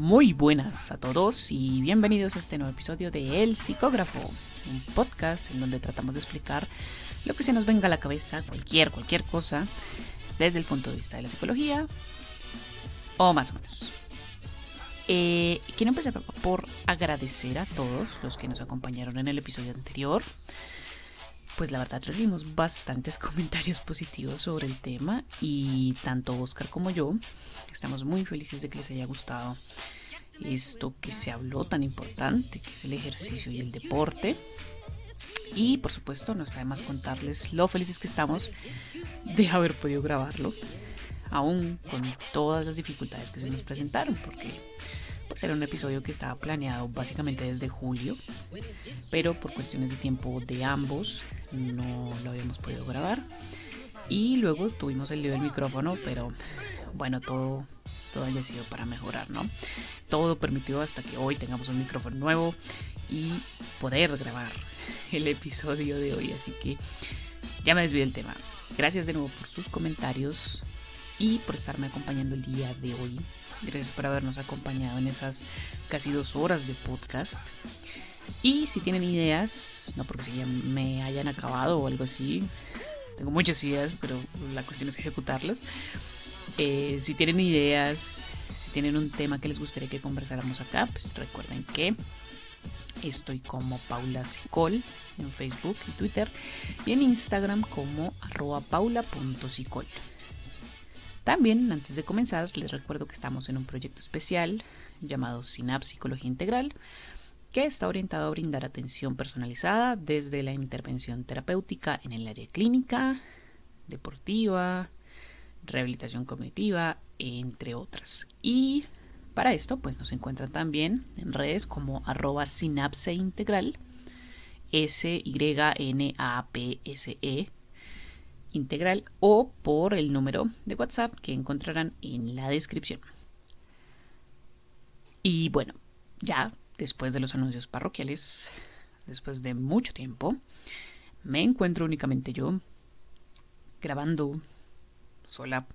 Muy buenas a todos y bienvenidos a este nuevo episodio de El Psicógrafo, un podcast en donde tratamos de explicar lo que se nos venga a la cabeza, cualquier cosa, desde el punto de vista de la psicología, o más o menos. Quiero empezar por agradecer a todos los que nos acompañaron en el episodio anterior. Pues la verdad recibimos bastantes comentarios positivos sobre el tema y tanto Oscar como yo estamos muy felices de que les haya gustado esto que se habló tan importante, que es el ejercicio y el deporte. Y por supuesto no está de más contarles lo felices que estamos de haber podido grabarlo, aún con todas las dificultades que se nos presentaron, porque pues era un episodio que estaba planeado básicamente desde julio, pero por cuestiones de tiempo de ambos no lo habíamos podido grabar. Y luego tuvimos el lío del micrófono, pero bueno, todo haya sido para mejorar, ¿no? Todo permitió hasta que hoy tengamos un micrófono nuevo y poder grabar el episodio de hoy. Así que ya me desvío del tema. Gracias de nuevo por sus comentarios y por estarme acompañando el día de hoy. Gracias por habernos acompañado en esas casi 2 horas de podcast. Y si tienen ideas, no porque si ya me hayan acabado o algo así, tengo muchas ideas, pero la cuestión es ejecutarlas. Si tienen ideas, si tienen un tema que les gustaría que conversáramos acá, pues recuerden que estoy como Paula Psicol en Facebook y Twitter y en Instagram como @paula.psicol. También, antes de comenzar, les recuerdo que estamos en un proyecto especial llamado SYNAPS Psicología Integral, que está orientado a brindar atención personalizada desde la intervención terapéutica en el área clínica, deportiva, rehabilitación cognitiva, entre otras. Y para esto, pues nos encuentran también en redes como @synapseintegral, SYNAPSE integral, o por el número de WhatsApp que encontrarán en la descripción. Y bueno, ya después de los anuncios parroquiales, después de mucho tiempo, me encuentro únicamente yo grabando sola.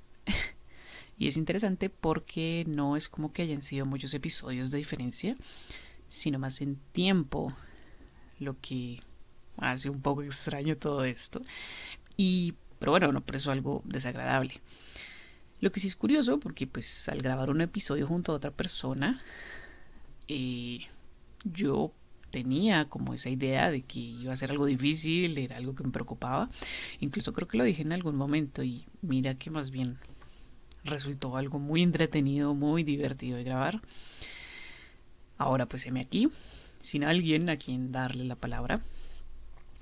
Y es interesante porque no es como que hayan sido muchos episodios de diferencia, sino más en tiempo, lo que hace un poco extraño todo esto. Pero bueno, no por eso algo desagradable. Lo que sí es curioso, porque pues al grabar un episodio junto a otra persona, yo tenía como esa idea de que iba a ser algo difícil, era algo que me preocupaba. Incluso creo que lo dije en algún momento y mira que más bien resultó algo muy entretenido, muy divertido de grabar. Ahora pues heme aquí, sin alguien a quien darle la palabra.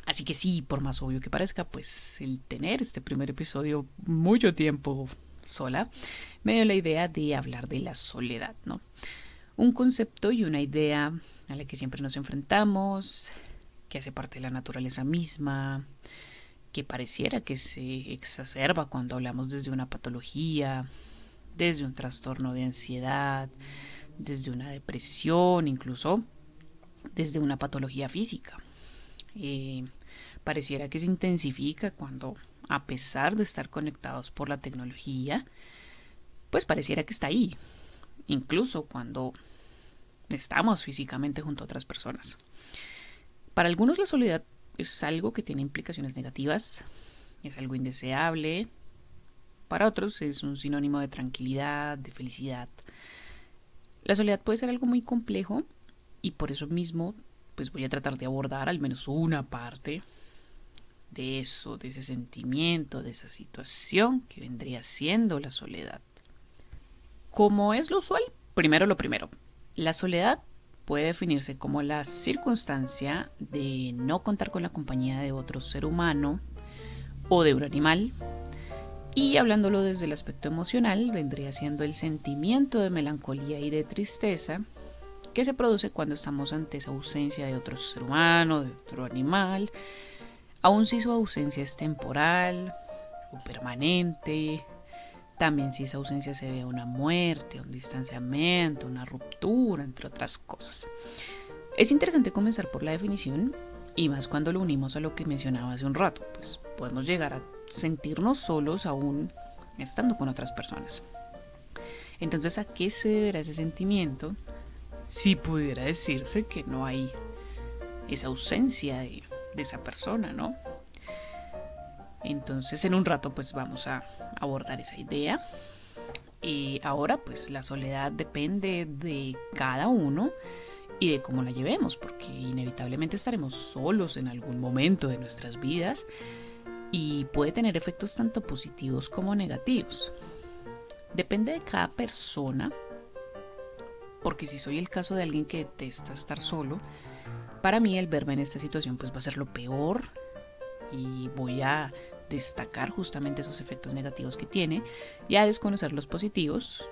Así que sí, por más obvio que parezca, pues el tener este primer episodio mucho tiempo sola me dio la idea de hablar de la soledad, ¿no? Un concepto y una idea a la que siempre nos enfrentamos, que hace parte de la naturaleza misma, que pareciera que se exacerba cuando hablamos desde una patología, desde un trastorno de ansiedad, desde una depresión, incluso desde una patología física. Pareciera que se intensifica cuando, a pesar de estar conectados por la tecnología, pues pareciera que está ahí, incluso cuando estamos físicamente junto a otras personas. Para algunos la soledad es algo que tiene implicaciones negativas, es algo indeseable. Para otros es un sinónimo de tranquilidad, de felicidad. La soledad puede ser algo muy complejo y por eso mismo pues voy a tratar de abordar al menos una parte de eso, de ese sentimiento, de esa situación que vendría siendo la soledad. Como es lo usual, primero lo primero. La soledad puede definirse como la circunstancia de no contar con la compañía de otro ser humano o de un animal. Y hablándolo desde el aspecto emocional, vendría siendo el sentimiento de melancolía y de tristeza que se produce cuando estamos ante esa ausencia de otro ser humano, de otro animal, aun si su ausencia es temporal o permanente. También si esa ausencia se ve a una muerte, a un distanciamiento, una ruptura, entre otras cosas. Es interesante comenzar por la definición, y más cuando lo unimos a lo que mencionaba hace un rato, pues podemos llegar a sentirnos solos aún estando con otras personas. Entonces, ¿a qué se deberá ese sentimiento si pudiera decirse que no hay esa ausencia de esa persona, ¿no? Entonces, en un rato pues vamos a abordar esa idea. Y ahora pues la soledad depende de cada uno y de cómo la llevemos, porque inevitablemente estaremos solos en algún momento de nuestras vidas y puede tener efectos tanto positivos como negativos. Depende de cada persona, porque si soy el caso de alguien que detesta estar solo, para mí el verme en esta situación pues va a ser lo peor y voy a destacar justamente esos efectos negativos que tiene y a desconocer los positivos,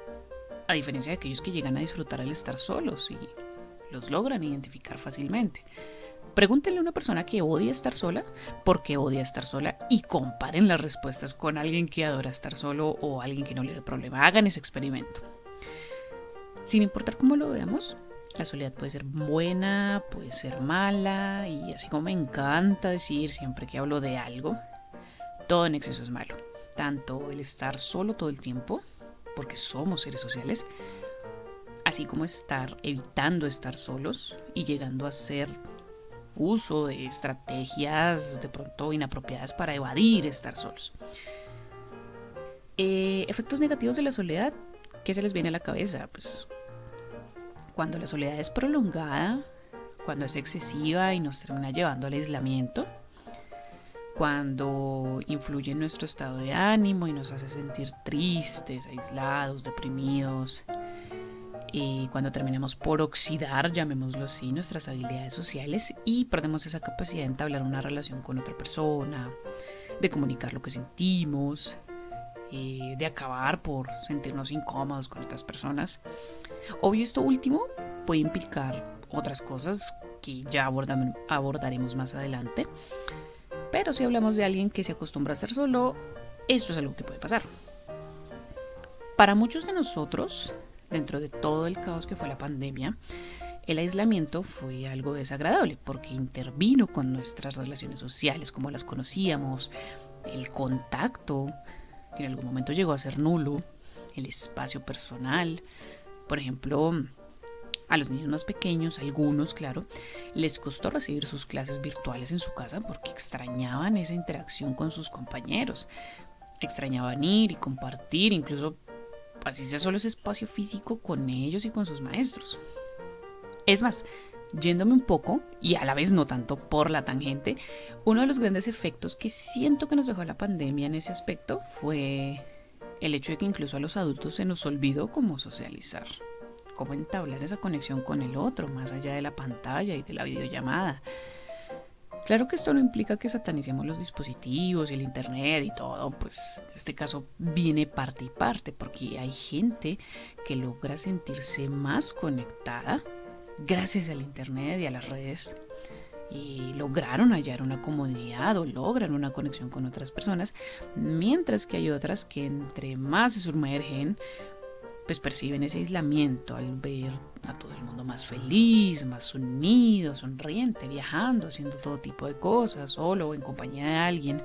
a diferencia de aquellos que llegan a disfrutar al estar solos y los logran identificar fácilmente. Pregúntenle a una persona que odia estar sola por qué odia estar sola y comparen las respuestas con alguien que adora estar solo o alguien que no le dé problema. Hagan ese experimento. Sin importar cómo lo veamos, la soledad puede ser buena, puede ser mala, y así como me encanta decir siempre que hablo de algo, todo en exceso es malo. Tanto el estar solo todo el tiempo, porque somos seres sociales, así como estar evitando estar solos y llegando a hacer uso de estrategias de pronto inapropiadas para evadir estar solos. Efectos negativos de la soledad, ¿qué se les viene a la cabeza? Pues cuando la soledad es prolongada, cuando es excesiva y nos termina llevando al aislamiento, cuando influye en nuestro estado de ánimo y nos hace sentir tristes, aislados, deprimidos, cuando terminamos por oxidar, llamémoslo así, nuestras habilidades sociales y perdemos esa capacidad de entablar una relación con otra persona, de comunicar lo que sentimos, de acabar por sentirnos incómodos con otras personas. Obvio, esto último puede implicar otras cosas que ya abordaremos más adelante, pero si hablamos de alguien que se acostumbra a estar solo, esto es algo que puede pasar. Para muchos de nosotros, dentro de todo el caos que fue la pandemia, el aislamiento fue algo desagradable porque intervino con nuestras relaciones sociales como las conocíamos, el contacto, que en algún momento llegó a ser nulo, el espacio personal. Por ejemplo, a los niños más pequeños, algunos, claro, les costó recibir sus clases virtuales en su casa porque extrañaban esa interacción con sus compañeros. Extrañaban ir y compartir, incluso así sea solo ese espacio físico con ellos y con sus maestros. Es más, yéndome un poco, y a la vez no tanto por la tangente, uno de los grandes efectos que siento que nos dejó la pandemia en ese aspecto fue el hecho de que incluso a los adultos se nos olvidó cómo socializar, cómo entablar esa conexión con el otro, más allá de la pantalla y de la videollamada. Claro que esto no implica que satanicemos los dispositivos y el internet y todo, pues en este caso viene parte y parte, porque hay gente que logra sentirse más conectada gracias al internet y a las redes y lograron hallar una comodidad o logran una conexión con otras personas, mientras que hay otras que entre más se sumergen, pues perciben ese aislamiento al ver a todo el mundo más feliz, más unido, sonriente, viajando, haciendo todo tipo de cosas, solo o en compañía de alguien.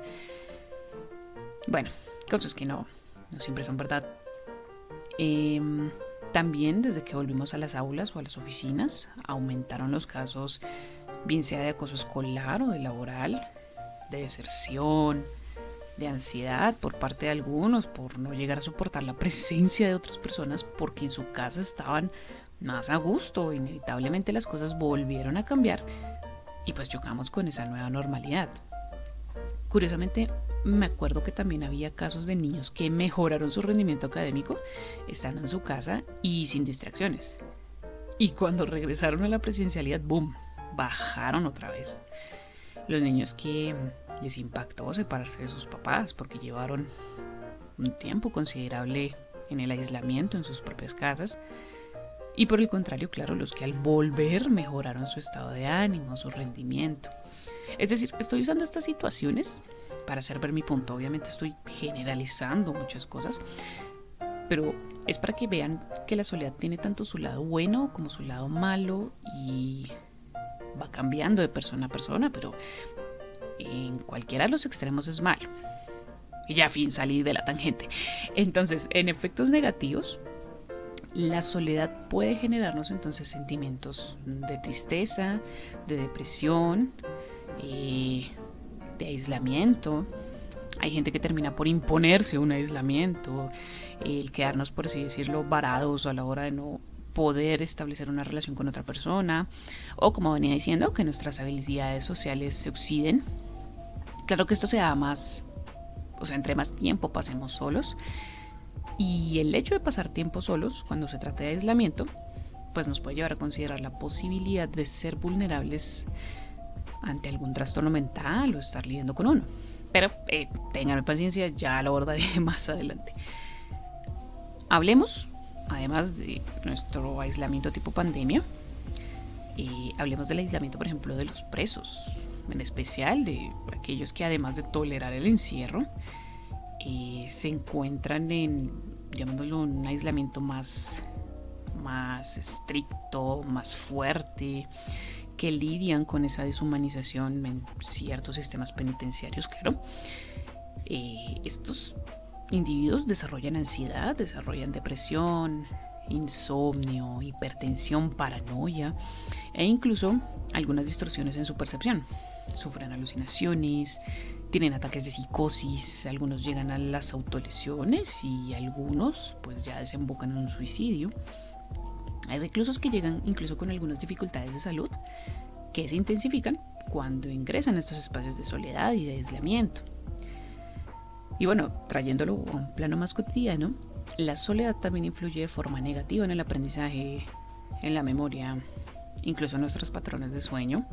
Bueno, cosas que no siempre son verdad. También desde que volvimos a las aulas o a las oficinas, aumentaron los casos, bien sea de acoso escolar o de laboral, de deserción, de ansiedad por parte de algunos por no llegar a soportar la presencia de otras personas porque en su casa estaban más a gusto. Inevitablemente las cosas volvieron a cambiar y pues chocamos con esa nueva normalidad. Curiosamente, me acuerdo que también había casos de niños que mejoraron su rendimiento académico estando en su casa y sin distracciones. Y cuando regresaron a la presencialidad, ¡boom!, bajaron otra vez. Los niños que les impactó separarse de sus papás porque llevaron un tiempo considerable en el aislamiento en sus propias casas. Y por el contrario, claro, los que al volver mejoraron su estado de ánimo, su rendimiento. Es decir, estoy usando estas situaciones para hacer ver mi punto. Obviamente estoy generalizando muchas cosas, pero es para que vean que la soledad tiene tanto su lado bueno como su lado malo y va cambiando de persona a persona, pero en cualquiera de los extremos es malo. Y ya, fin, salí de la tangente. Entonces, en efectos negativos, La soledad puede generarnos entonces sentimientos de tristeza, de depresión, de aislamiento. Hay gente que termina por imponerse un aislamiento, el quedarnos, por así decirlo, varados a la hora de no poder establecer una relación con otra persona, o como venía diciendo, que nuestras habilidades sociales se oxiden. Claro que esto se da más, o sea, entre más tiempo pasemos solos, y el hecho de pasar tiempo solos cuando se trata de aislamiento, pues nos puede llevar a considerar la posibilidad de ser vulnerables ante algún trastorno mental o estar lidiando con uno. Pero tengan paciencia, ya lo abordaré más adelante. Hablemos, además de nuestro aislamiento tipo pandemia, hablemos del aislamiento, por ejemplo, de los presos, en especial de aquellos que, además de tolerar el encierro, se encuentran en, llamémoslo, un aislamiento más estricto, más fuerte, que lidian con esa deshumanización en ciertos sistemas penitenciarios, claro. Estos individuos desarrollan ansiedad, desarrollan depresión, insomnio, hipertensión, paranoia e incluso algunas distorsiones en su percepción. Sufren alucinaciones, tienen ataques de psicosis, algunos llegan a las autolesiones y algunos pues ya desembocan en un suicidio. Hay reclusos que llegan incluso con algunas dificultades de salud que se intensifican cuando ingresan a estos espacios de soledad y de aislamiento. Y bueno, trayéndolo a un plano más cotidiano, la soledad también influye de forma negativa en el aprendizaje, en la memoria, incluso en nuestros patrones de sueño,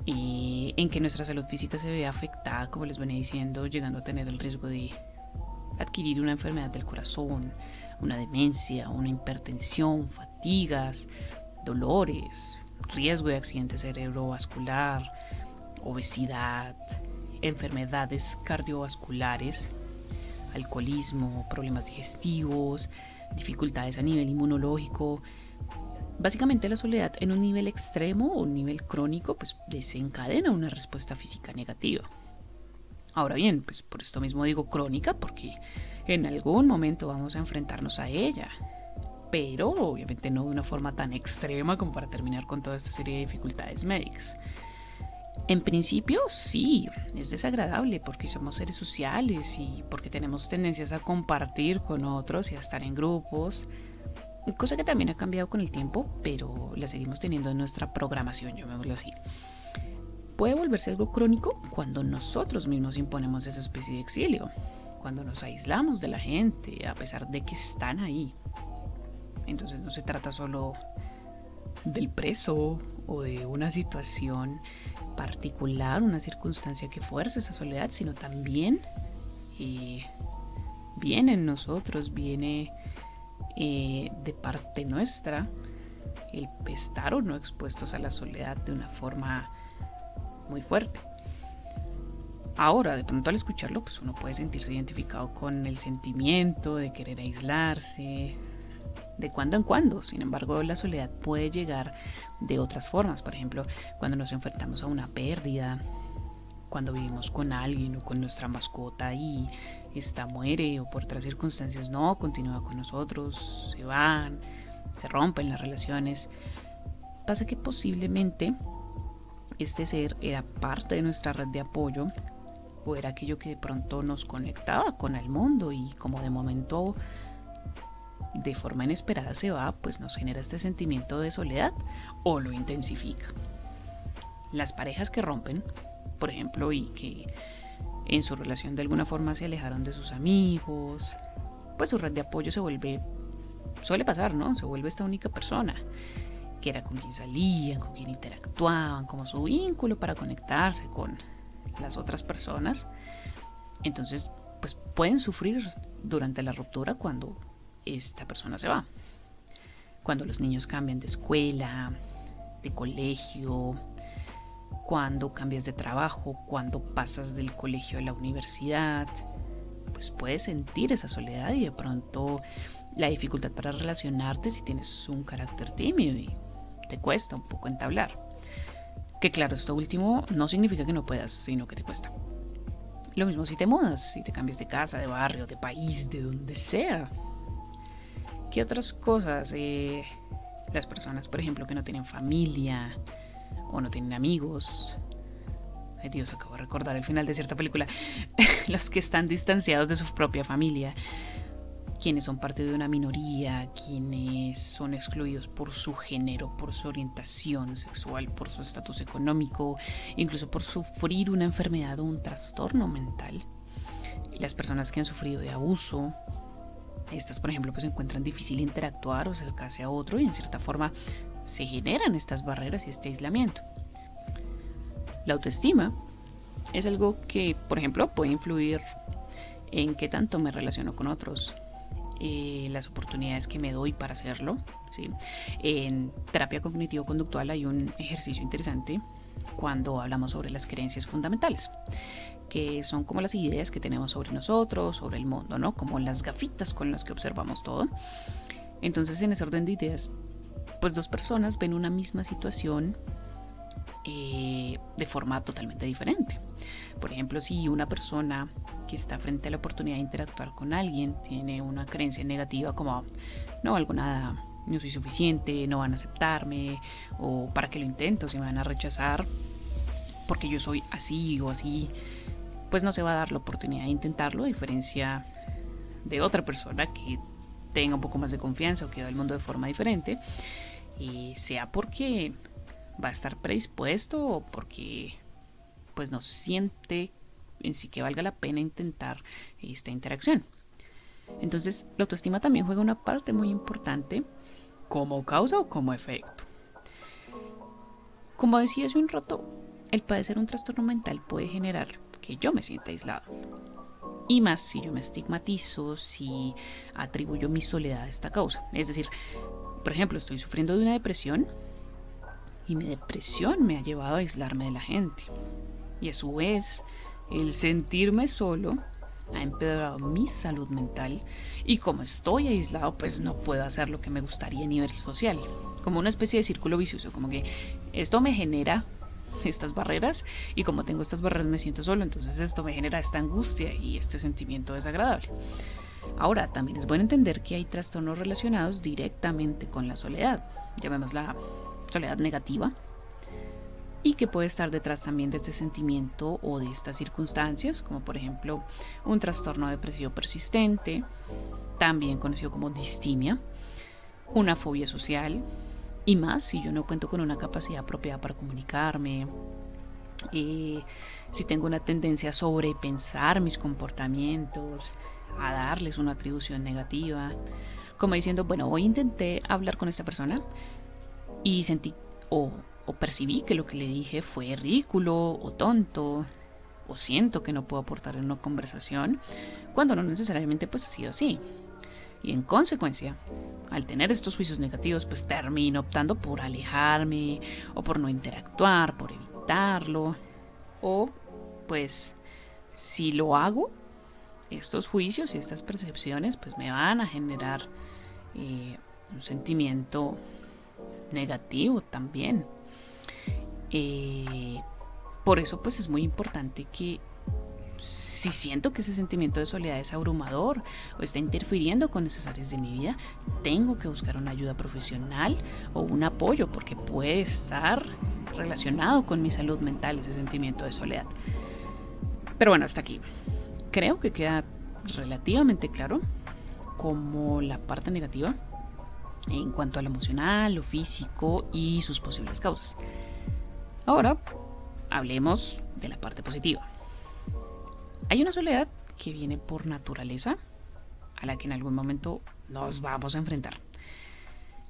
y en que nuestra salud física se ve afectada, como les venía diciendo, llegando a tener el riesgo de adquirir una enfermedad del corazón, una demencia, una hipertensión, fatigas, dolores, riesgo de accidente cerebrovascular, obesidad, enfermedades cardiovasculares, alcoholismo, problemas digestivos, dificultades a nivel inmunológico. Básicamente la soledad en un nivel extremo o un nivel crónico pues desencadena una respuesta física negativa. Ahora bien, pues por esto mismo digo crónica, porque en algún momento vamos a enfrentarnos a ella, pero obviamente no de una forma tan extrema como para terminar con toda esta serie de dificultades médicas. En principio sí, es desagradable porque somos seres sociales y porque tenemos tendencias a compartir con otros y a estar en grupos, cosa que también ha cambiado con el tiempo, pero la seguimos teniendo en nuestra programación, llamémoslo así. Puede volverse algo crónico cuando nosotros mismos imponemos esa especie de exilio, cuando nos aislamos de la gente a pesar de que están ahí. Entonces no se trata solo del preso o de una situación particular, una circunstancia que fuerza esa soledad, sino también viene en nosotros, viene de parte nuestra el estar o no expuestos a la soledad de una forma muy fuerte. Ahora, de pronto al escucharlo, pues uno puede sentirse identificado con el sentimiento de querer aislarse de cuando en cuando. Sin embargo, la soledad puede llegar de otras formas. Por ejemplo, cuando nos enfrentamos a una pérdida, cuando vivimos con alguien o con nuestra mascota y esta muere o por otras circunstancias no continúa con nosotros, se van, se rompen las relaciones. Pasa que posiblemente este ser era parte de nuestra red de apoyo o era aquello que de pronto nos conectaba con el mundo y como de momento de forma inesperada se va, pues nos genera este sentimiento de soledad o lo intensifica. Las parejas que rompen, por ejemplo, y que en su relación de alguna forma se alejaron de sus amigos, pues su red de apoyo suele pasar, ¿no? Se vuelve esta única persona que era con quien salían, con quien interactuaban, como su vínculo para conectarse con las otras personas. Entonces, pues pueden sufrir durante la ruptura cuando esta persona se va. Cuando los niños cambian de escuela, de colegio, cuando cambias de trabajo, cuando pasas del colegio a la universidad, pues puedes sentir esa soledad y de pronto la dificultad para relacionarte si tienes un carácter tímido y te cuesta un poco entablar. Que claro, esto último no significa que no puedas, sino que te cuesta. Lo mismo si te mudas, si te cambias de casa, de barrio, de país, de donde sea. ¿Qué otras cosas? Las personas, por ejemplo, que no tienen familia o no tienen amigos. Ay Dios, acabo de recordar el final de cierta película. Los que están distanciados de su propia familia, quienes son parte de una minoría, quienes son excluidos por su género, por su orientación sexual, por su estatus económico, incluso por sufrir una enfermedad o un trastorno mental. Las personas que han sufrido de abuso, estas por ejemplo pues encuentran difícil interactuar o acercarse a otro y en cierta forma se generan estas barreras y este aislamiento. La autoestima es algo que, por ejemplo, puede influir en qué tanto me relaciono con otros, las oportunidades que me doy para hacerlo, ¿sí? En terapia cognitivo-conductual hay un ejercicio interesante cuando hablamos sobre las creencias fundamentales, que son como las ideas que tenemos sobre nosotros, sobre el mundo, ¿no? Como las gafitas con las que observamos todo. Entonces, en ese orden de ideas, pues dos personas ven una misma situación de forma totalmente diferente. Por ejemplo, si una persona que está frente a la oportunidad de interactuar con alguien tiene una creencia negativa como no valgo nada, no soy suficiente, no van a aceptarme, o para qué lo intento si me van a rechazar porque yo soy así o así, pues no se va a dar la oportunidad de intentarlo, a diferencia de otra persona que tenga un poco más de confianza o que ve el mundo de forma diferente, sea porque va a estar predispuesto o porque pues no siente en sí que valga la pena intentar esta interacción. Entonces la autoestima también juega una parte muy importante como causa o como efecto. Como decía hace un rato, el padecer un trastorno mental puede generar que yo me sienta aislado. Y más si yo me estigmatizo, si atribuyo mi soledad a esta causa. Es decir, por ejemplo, estoy sufriendo de una depresión y mi depresión me ha llevado a aislarme de la gente. Y a su vez, el sentirme solo ha empeorado mi salud mental y como estoy aislado, pues no puedo hacer lo que me gustaría a nivel social. Como una especie de círculo vicioso, como que esto me genera estas barreras y como tengo estas barreras me siento solo, entonces esto me genera esta angustia y este sentimiento desagradable. Ahora, también es bueno entender que hay trastornos relacionados directamente con la soledad, llamémosla soledad negativa, y que puede estar detrás también de este sentimiento o de estas circunstancias, como por ejemplo un trastorno depresivo persistente, también conocido como distimia, una fobia social, y más si yo no cuento con una capacidad apropiada para comunicarme, si tengo una tendencia a sobrepensar mis comportamientos, a darles una atribución negativa, como diciendo, bueno, hoy intenté hablar con esta persona y sentí o percibí que lo que le dije fue ridículo o tonto, o siento que no puedo aportar en una conversación, cuando no necesariamente pues ha sido así. Y en consecuencia, al tener estos juicios negativos, pues termino optando por alejarme o por no interactuar, por evitarlo. O pues si lo hago, estos juicios y estas percepciones pues me van a generar un sentimiento negativo también. Por eso pues es muy importante que si siento que ese sentimiento de soledad es abrumador o está interfiriendo con esas áreas de mi vida, tengo que buscar una ayuda profesional o un apoyo porque puede estar relacionado con mi salud mental ese sentimiento de soledad. Pero bueno, hasta aquí. Creo que queda relativamente claro como la parte negativa en cuanto a lo emocional, lo físico y sus posibles causas. Ahora hablemos de la parte positiva. Hay una soledad que viene por naturaleza, a la que en algún momento nos vamos a enfrentar.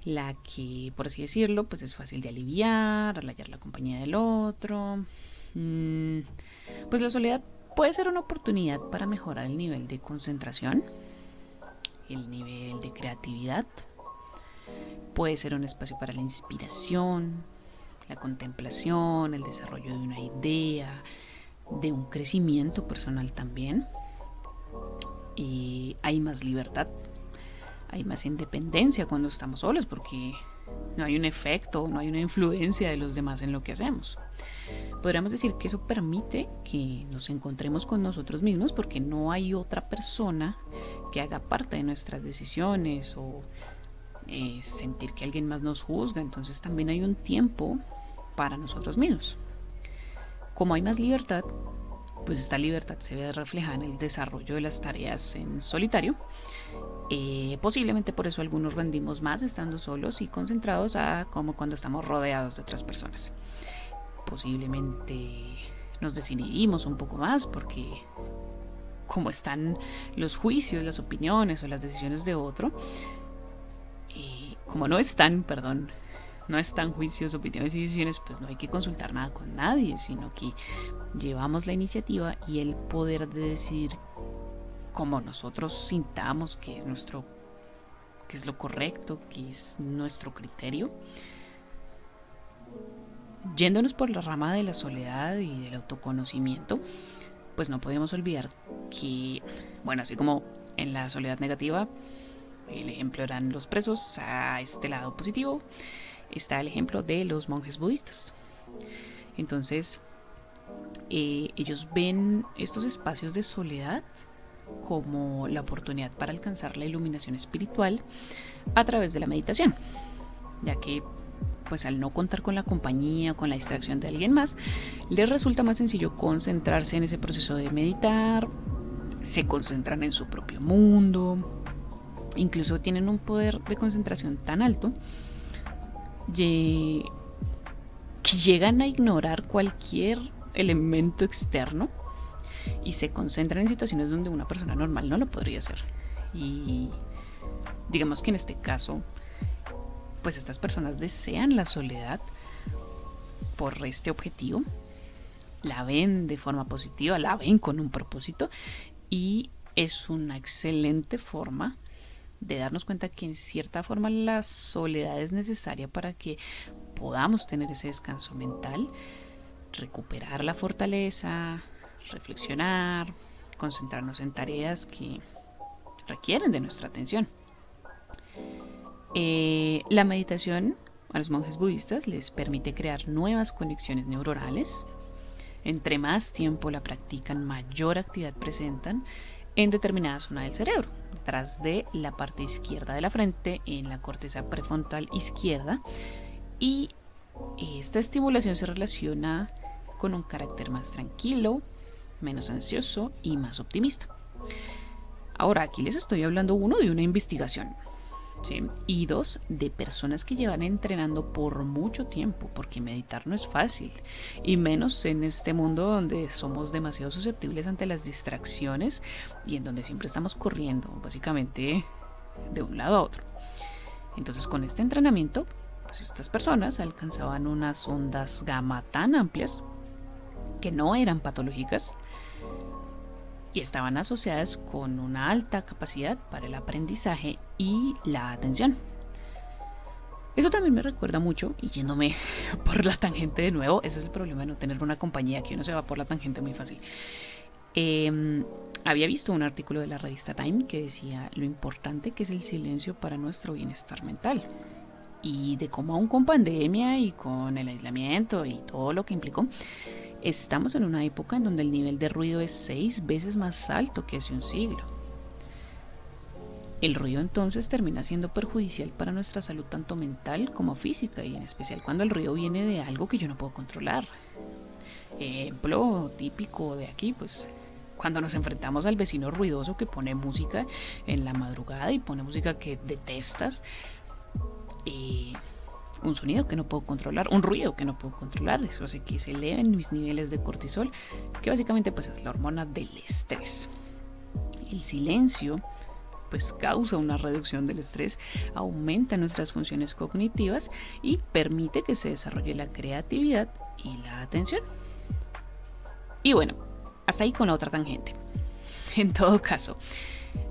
La que, por así decirlo, pues es fácil de aliviar, al hallar la compañía del otro. Pues la soledad puede ser una oportunidad para mejorar el nivel de concentración, el nivel de creatividad. Puede ser un espacio para la inspiración, la contemplación, el desarrollo de una idea, de un crecimiento personal también. Y hay más libertad, hay más independencia cuando estamos solos porque no hay un efecto, no hay una influencia de los demás en lo que hacemos. Podríamos decir que eso permite que nos encontremos con nosotros mismos porque no hay otra persona que haga parte de nuestras decisiones o sentir que alguien más nos juzga. Entonces también hay un tiempo para nosotros mismos. Como hay más libertad, pues esta libertad se ve reflejada en el desarrollo de las tareas en solitario. Posiblemente por eso algunos rendimos más estando solos y concentrados a como cuando estamos rodeados de otras personas. Posiblemente nos desinhibimos un poco más porque como están los juicios, las opiniones o las decisiones de otro, como no están juicios, opiniones y decisiones, pues no hay que consultar nada con nadie, sino que llevamos la iniciativa y el poder de decidir como nosotros sintamos que es lo correcto, que es nuestro criterio. Yéndonos por la rama de la soledad y del autoconocimiento, pues no podemos olvidar que, bueno, así como en la soledad negativa, el ejemplo eran los presos, a este lado positivo está el ejemplo de los monjes budistas. Entonces, ellos ven estos espacios de soledad como la oportunidad para alcanzar la iluminación espiritual a través de la meditación, ya que pues al no contar con la compañía o con la distracción de alguien más, les resulta más sencillo concentrarse en ese proceso de meditar, se concentran en su propio mundo, incluso tienen un poder de concentración tan alto que llegan a ignorar cualquier elemento externo y se concentran en situaciones donde una persona normal no lo podría hacer. Y digamos que en este caso, pues estas personas desean la soledad por este objetivo, la ven de forma positiva, la ven con un propósito y es una excelente forma de darnos cuenta que en cierta forma la soledad es necesaria para que podamos tener ese descanso mental, recuperar la fortaleza, reflexionar, concentrarnos en tareas que requieren de nuestra atención. La meditación a los monjes budistas les permite crear nuevas conexiones neuronales. Entre más tiempo la practican, mayor actividad presentan en determinada zona del cerebro, detrás de la parte izquierda de la frente, en la corteza prefrontal izquierda, y esta estimulación se relaciona con un carácter más tranquilo, menos ansioso y más optimista. Ahora, aquí les estoy hablando, uno, de una investigación, ¿sí? Y dos, de personas que llevan entrenando por mucho tiempo, porque meditar no es fácil, y menos en este mundo donde somos demasiado susceptibles ante las distracciones y en donde siempre estamos corriendo, básicamente de un lado a otro. Entonces, con este entrenamiento, pues estas personas alcanzaban unas ondas gamma tan amplias que no eran patológicas y estaban asociadas con una alta capacidad para el aprendizaje y la atención. Eso también me recuerda mucho, y yéndome por la tangente de nuevo, ese es el problema de no tener una compañía, que uno se va por la tangente muy fácil. Había visto un artículo de la revista Time que decía lo importante que es el silencio para nuestro bienestar mental, y de cómo aún con pandemia y con el aislamiento y todo lo que implicó, estamos en una época en donde el nivel de ruido es 6 veces más alto que hace un siglo. El ruido entonces termina siendo perjudicial para nuestra salud tanto mental como física, y en especial cuando el ruido viene de algo que yo no puedo controlar. Ejemplo típico de aquí, pues cuando nos enfrentamos al vecino ruidoso que pone música en la madrugada y pone música que detestas, un sonido que no puedo controlar, un ruido que no puedo controlar, eso hace que se eleven mis niveles de cortisol, que básicamente pues es la hormona del estrés. El silencio pues causa una reducción del estrés, aumenta nuestras funciones cognitivas y permite que se desarrolle la creatividad y la atención. Y bueno, hasta ahí con la otra tangente. En todo caso,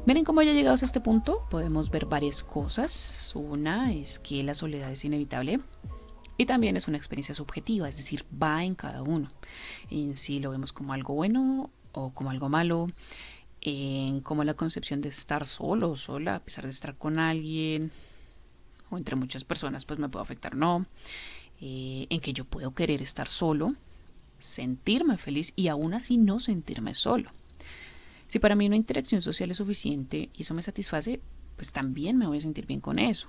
miren cómo ya llegados a este punto podemos ver varias cosas. Una es que la soledad es inevitable y también es una experiencia subjetiva, es decir, va en cada uno. En si lo vemos como algo bueno o como algo malo, en cómo la concepción de estar solo o sola, a pesar de estar con alguien o entre muchas personas, pues me puede afectar o no. En que yo puedo querer estar solo, sentirme feliz y aún así no sentirme solo. Si para mí una interacción social es suficiente y eso me satisface, pues también me voy a sentir bien con eso.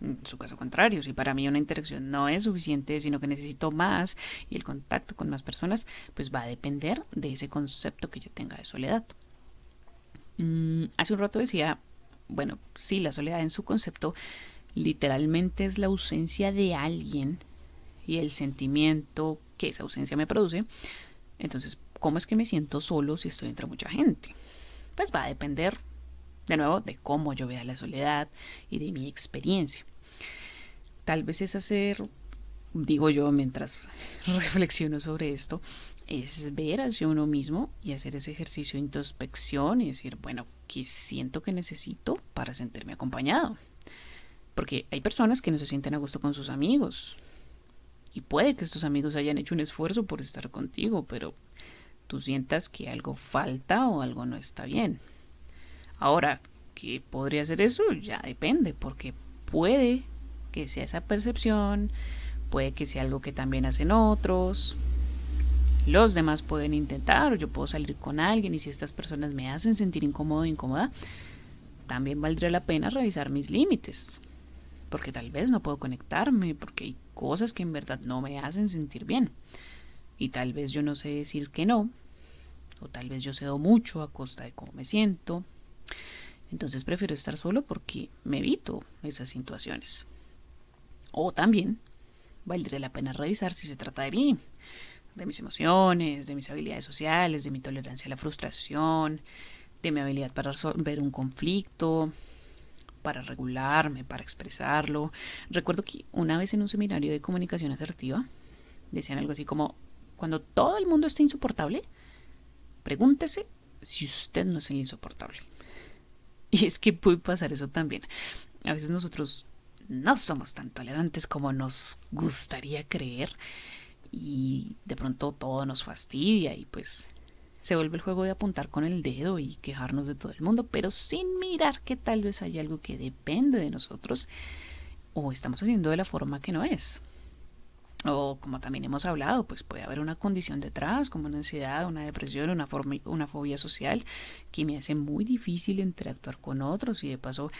En su caso contrario, si para mí una interacción no es suficiente, sino que necesito más y el contacto con más personas, pues va a depender de ese concepto que yo tenga de soledad. Hace un rato decía, bueno, sí, la soledad en su concepto literalmente es la ausencia de alguien y el sentimiento que esa ausencia me produce. Entonces, ¿cómo es que me siento solo si estoy entre mucha gente? Pues va a depender, de nuevo, de cómo yo vea la soledad y de mi experiencia. Tal vez es hacer, digo yo mientras reflexiono sobre esto, es ver hacia uno mismo y hacer ese ejercicio de introspección y decir, bueno, ¿qué siento que necesito para sentirme acompañado? Porque hay personas que no se sienten a gusto con sus amigos. Y puede que estos amigos hayan hecho un esfuerzo por estar contigo, pero tú sientas que algo falta o algo no está bien. Ahora, ¿qué podría ser eso? Ya depende, porque puede que sea esa percepción, puede que sea algo que también hacen otros. Los demás pueden intentar, o yo puedo salir con alguien y si estas personas me hacen sentir incómodo o incómoda, también valdría la pena revisar mis límites. Porque tal vez no puedo conectarme, porque hay cosas que en verdad no me hacen sentir bien. Y tal vez yo no sé decir que no, o tal vez yo cedo mucho a costa de cómo me siento. Entonces prefiero estar solo porque me evito esas situaciones. O también valdría la pena revisar si se trata de mí, de mis emociones, de mis habilidades sociales, de mi tolerancia a la frustración, de mi habilidad para resolver un conflicto, para regularme, para expresarlo. Recuerdo que una vez en un seminario de comunicación asertiva decían algo así como, cuando todo el mundo esté insoportable, pregúntese si usted no es el insoportable. Y es que puede pasar eso también. A veces nosotros no somos tan tolerantes como nos gustaría creer y de pronto todo nos fastidia y pues se vuelve el juego de apuntar con el dedo y quejarnos de todo el mundo, pero sin mirar que tal vez hay algo que depende de nosotros o estamos haciendo de la forma que no es. O como también hemos hablado, pues puede haber una condición detrás, como una ansiedad, una depresión, una fobia social que me hace muy difícil interactuar con otros y de paso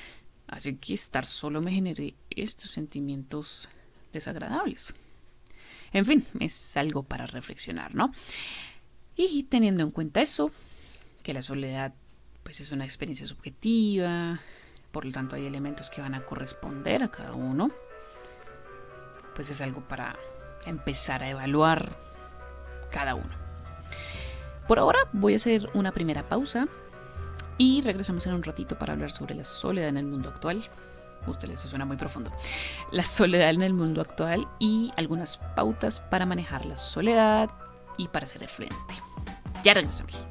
hace que estar solo me genere estos sentimientos desagradables. En fin, es algo para reflexionar, ¿no? Y teniendo en cuenta eso, que la soledad pues es una experiencia subjetiva, por lo tanto hay elementos que van a corresponder a cada uno, pues es algo para empezar a evaluar cada uno. Por ahora voy a hacer una primera pausa y regresamos en un ratito para hablar sobre la soledad en el mundo actual. Ustedes, eso suena muy profundo. La soledad en el mundo actual y algunas pautas para manejar la soledad y para hacer frente. Ya regresamos.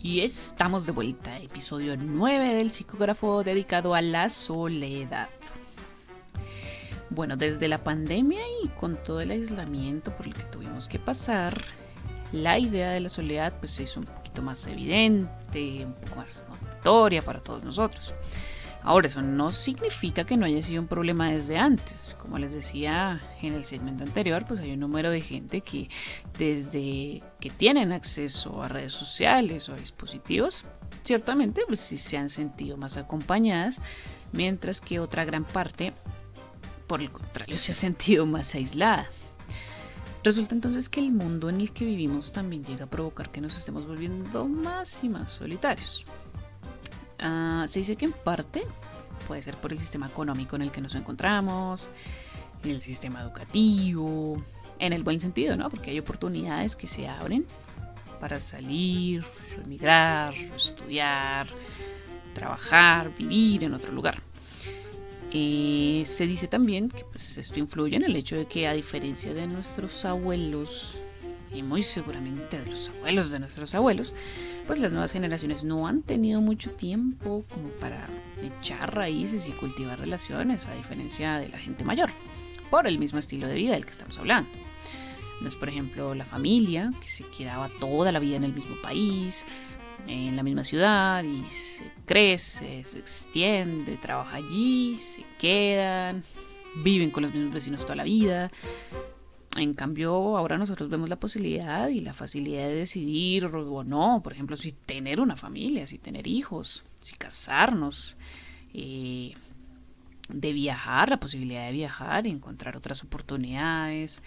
Y estamos de vuelta, episodio 9 del psicógrafo dedicado a la soledad. Bueno, desde la pandemia y con todo el aislamiento por el que tuvimos que pasar, la idea de la soledad pues se hizo un poquito más evidente, un poco más notoria para todos nosotros. Ahora, eso no significa que no haya sido un problema desde antes. Como les decía en el segmento anterior, pues hay un número de gente que desde que tienen acceso a redes sociales o a dispositivos, ciertamente pues sí se han sentido más acompañadas, mientras que otra gran parte, por el contrario, se ha sentido más aislada. Resulta entonces que el mundo en el que vivimos también llega a provocar que nos estemos volviendo más y más solitarios. Se dice que en parte puede ser por el sistema económico en el que nos encontramos, el sistema educativo, en el buen sentido, ¿no? Porque hay oportunidades que se abren para salir, emigrar, estudiar, trabajar, vivir en otro lugar. Se dice también que pues, esto influye en el hecho de que, a diferencia de nuestros abuelos, y muy seguramente de los abuelos de nuestros abuelos, pues las nuevas generaciones no han tenido mucho tiempo como para echar raíces y cultivar relaciones, a diferencia de la gente mayor, por el mismo estilo de vida del que estamos hablando. No es, por ejemplo, la familia, que se quedaba toda la vida en el mismo país, en la misma ciudad, y se crece, se extiende, trabaja allí, se quedan, viven con los mismos vecinos toda la vida. En cambio, ahora nosotros vemos la posibilidad y la facilidad de decidir o no, por ejemplo, si tener una familia, si tener hijos, si casarnos, de viajar, la posibilidad de viajar y encontrar otras oportunidades,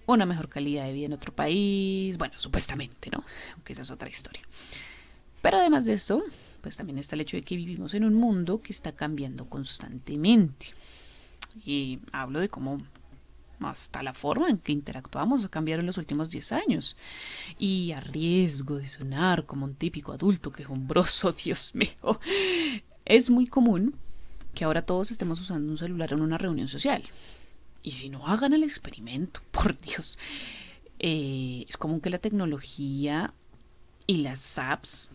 una mejor calidad de vida en otro país, bueno, supuestamente, ¿no? Aunque esa es otra historia. Pero además de eso, pues también está el hecho de que vivimos en un mundo que está cambiando constantemente. Y hablo de cómo hasta la forma en que interactuamos ha cambiado en los últimos 10 años. Y a riesgo de sonar como un típico adulto quejumbroso, Dios mío, es muy común que ahora todos estemos usando un celular en una reunión social. Y si no, hagan el experimento, por Dios. Es común que la tecnología y las apps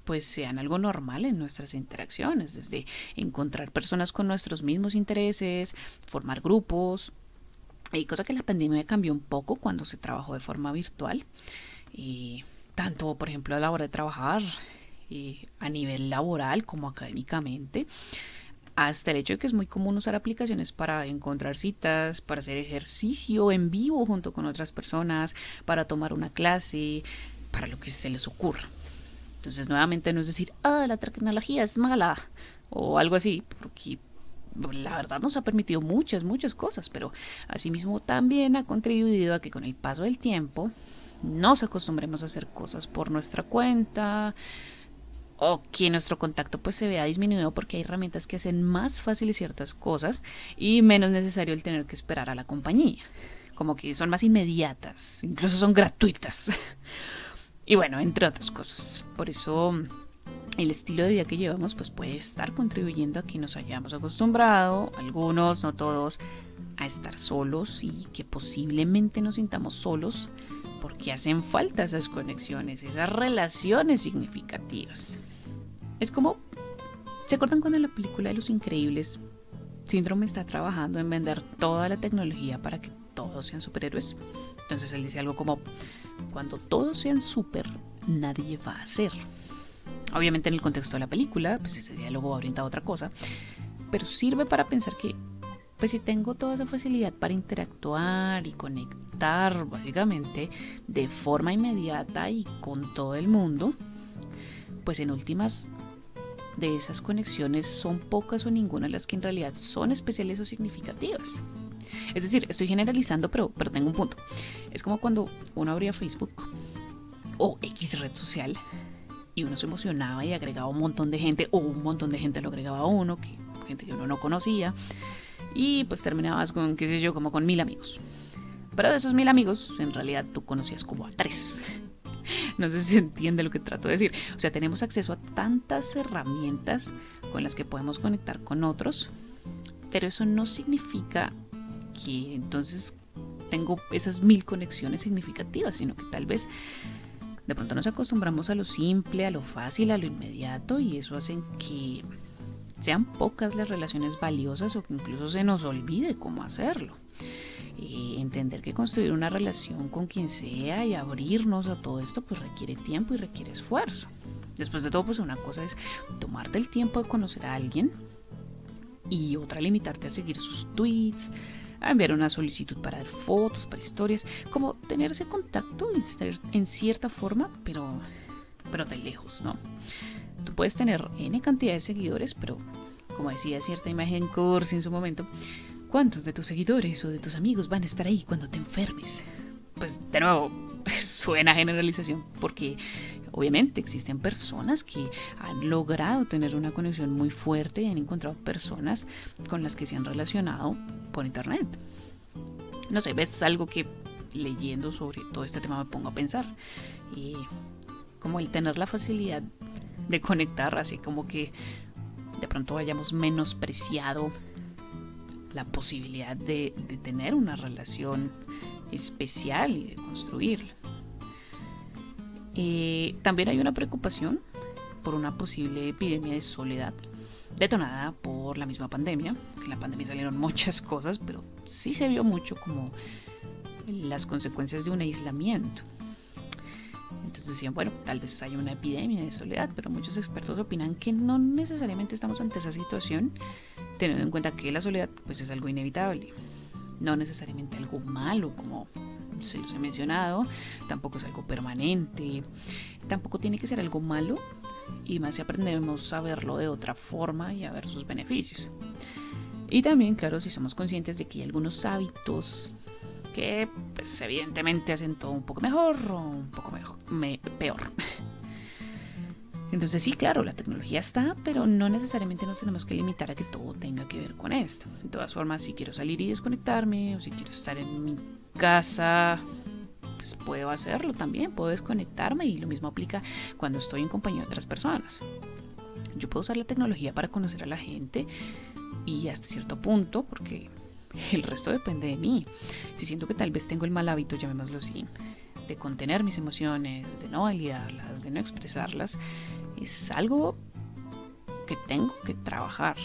pues sean algo normal en nuestras interacciones, desde encontrar personas con nuestros mismos intereses, formar grupos, cosa que la pandemia cambió un poco cuando se trabajó de forma virtual, tanto por ejemplo a la hora de trabajar, a nivel laboral como académicamente, hasta el hecho de que es muy común usar aplicaciones para encontrar citas, para hacer ejercicio en vivo junto con otras personas, para tomar una clase, para lo que se les ocurra. Entonces, nuevamente no es decir, la tecnología es mala o algo así, porque la verdad nos ha permitido muchas cosas, pero asimismo también ha contribuido a que con el paso del tiempo nos acostumbremos a hacer cosas por nuestra cuenta, o que nuestro contacto pues se vea disminuido porque hay herramientas que hacen más fáciles ciertas cosas y menos necesario el tener que esperar a la compañía, como que son más inmediatas, incluso son gratuitas. Y bueno, entre otras cosas. Por eso el estilo de vida que llevamos pues puede estar contribuyendo a que nos hayamos acostumbrado, algunos, no todos, a estar solos, y que posiblemente nos sintamos solos porque hacen falta esas conexiones, esas relaciones significativas. Es como, ¿se acuerdan cuando en la película de Los Increíbles Síndrome está trabajando en vender toda la tecnología para que todos sean superhéroes? Entonces él dice algo como, cuando todos sean super, nadie va a ser. Obviamente en el contexto de la película, pues ese diálogo va orientado a otra cosa, pero sirve para pensar que, pues si tengo toda esa facilidad para interactuar y conectar básicamente de forma inmediata y con todo el mundo, pues en últimas de esas conexiones son pocas o ninguna las que en realidad son especiales o significativas. Es decir, estoy generalizando, pero tengo un punto. Es como cuando uno abría Facebook o X red social y uno se emocionaba y agregaba un montón de gente, o un montón de gente lo agregaba a uno, gente que uno no conocía, y pues terminabas con, qué sé yo, como con 1000 amigos. Pero de esos 1000 amigos, en realidad tú conocías como a 3. No sé si se entiende lo que trato de decir. O sea, tenemos acceso a tantas herramientas con las que podemos conectar con otros, pero eso no significa que entonces tengo esas 1000 conexiones significativas, sino que tal vez de pronto nos acostumbramos a lo simple, a lo fácil, a lo inmediato, y eso hace que sean pocas las relaciones valiosas, o que incluso se nos olvide cómo hacerlo. Entender que construir una relación con quien sea y abrirnos a todo esto pues requiere tiempo y requiere esfuerzo. Después de todo, pues una cosa es tomarte el tiempo de conocer a alguien, y otra limitarte a seguir sus tweets, a enviar una solicitud para dar fotos, para historias, como tener ese contacto en cierta forma, pero de lejos, ¿no? Tú puedes tener N cantidad de seguidores, pero como decía cierta imagen cursi en su momento, ¿cuántos de tus seguidores o de tus amigos van a estar ahí cuando te enfermes? Pues de nuevo, suena a generalización, porque obviamente existen personas que han logrado tener una conexión muy fuerte y han encontrado personas con las que se han relacionado por internet. No sé, ves algo que leyendo sobre todo este tema me pongo a pensar. Y como el tener la facilidad de conectar, así como que de pronto hayamos menospreciado la posibilidad de tener una relación especial y de construirla. También hay una preocupación por una posible epidemia de soledad detonada por la misma pandemia. En la pandemia salieron muchas cosas, pero sí se vio mucho como las consecuencias de un aislamiento. Entonces decían, bueno, tal vez haya una epidemia de soledad, pero muchos expertos opinan que no necesariamente estamos ante esa situación, teniendo en cuenta que la soledad pues es algo inevitable, no necesariamente algo malo como se los he mencionado, tampoco es algo permanente, tampoco tiene que ser algo malo, y más si aprendemos a verlo de otra forma y a ver sus beneficios. Y también, claro, si somos conscientes de que hay algunos hábitos que pues evidentemente hacen todo un poco mejor o un poco peor. Entonces sí, claro, la tecnología está, pero no necesariamente nos tenemos que limitar a que todo tenga que ver con esto. De todas formas, si quiero salir y desconectarme, o si quiero estar en mi casa, pues puedo hacerlo también, puedo desconectarme, y lo mismo aplica cuando estoy en compañía de otras personas. Yo puedo usar la tecnología para conocer a la gente y hasta cierto punto, porque el resto depende de mí. Si siento que tal vez tengo el mal hábito, llamémoslo así, de contener mis emociones, de no validarlas, de no expresarlas, es algo que tengo que trabajar.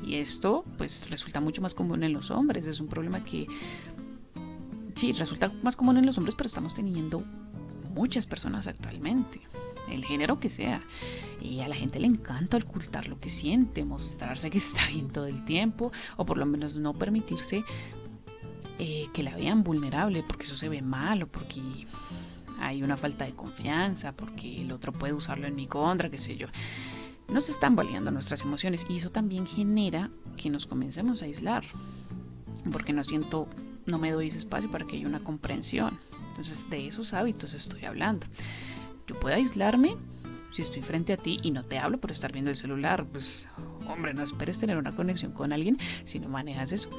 Y esto pues resulta mucho más común en los hombres. Es un problema que sí, resulta más común en los hombres, pero estamos teniendo muchas personas actualmente, el género que sea. Y a la gente le encanta ocultar lo que siente, mostrarse que está bien todo el tiempo, o por lo menos no permitirse que la vean vulnerable, porque eso se ve mal, o porque hay una falta de confianza, porque el otro puede usarlo en mi contra, qué sé yo. Nos están validando nuestras emociones, y eso también genera que nos comencemos a aislar, porque no me doy ese espacio para que haya una comprensión. Entonces de esos hábitos estoy hablando. Yo puedo aislarme si estoy frente a ti y no te hablo por estar viendo el celular. Pues hombre, no esperes tener una conexión con alguien si no manejas eso,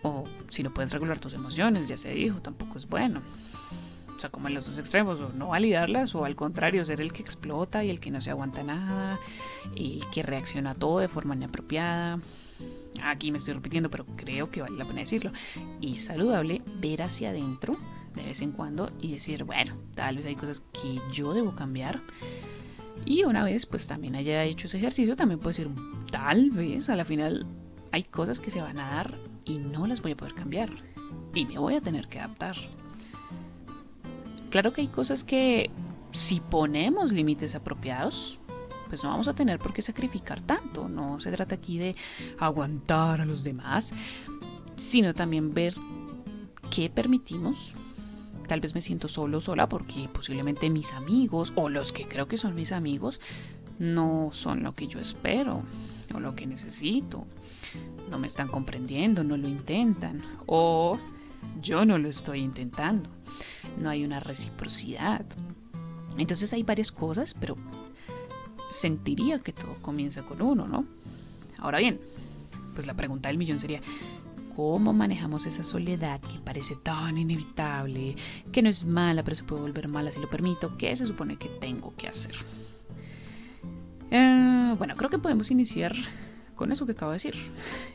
o si no puedes regular tus emociones. Ya se dijo, tampoco es bueno. O sea, como en los dos extremos, o no validarlas, o al contrario, ser el que explota y el que no se aguanta nada, el que reacciona a todo de forma inapropiada. Aquí me estoy repitiendo, pero creo que vale la pena decirlo. Y es saludable ver hacia adentro de vez en cuando y decir, bueno, tal vez hay cosas que yo debo cambiar. Y una vez pues también haya hecho ese ejercicio, también puedo decir, tal vez a la final hay cosas que se van a dar y no las voy a poder cambiar, y me voy a tener que adaptar. Claro que hay cosas que, si ponemos límites apropiados, pues no vamos a tener por qué sacrificar tanto. No se trata aquí de aguantar a los demás, sino también ver qué permitimos. Tal vez me siento solo o sola porque posiblemente mis amigos, o los que creo que son mis amigos, no son lo que yo espero o lo que necesito. No me están comprendiendo, no lo intentan, o yo no lo estoy intentando. No hay una reciprocidad. Entonces hay varias cosas, pero sentiría que todo comienza con uno, ¿no? Ahora bien, pues la pregunta del millón sería, ¿cómo manejamos esa soledad que parece tan inevitable, que no es mala, pero se puede volver mala si lo permito? ¿Qué se supone que tengo que hacer? Bueno, creo que podemos iniciar con eso que acabo de decir,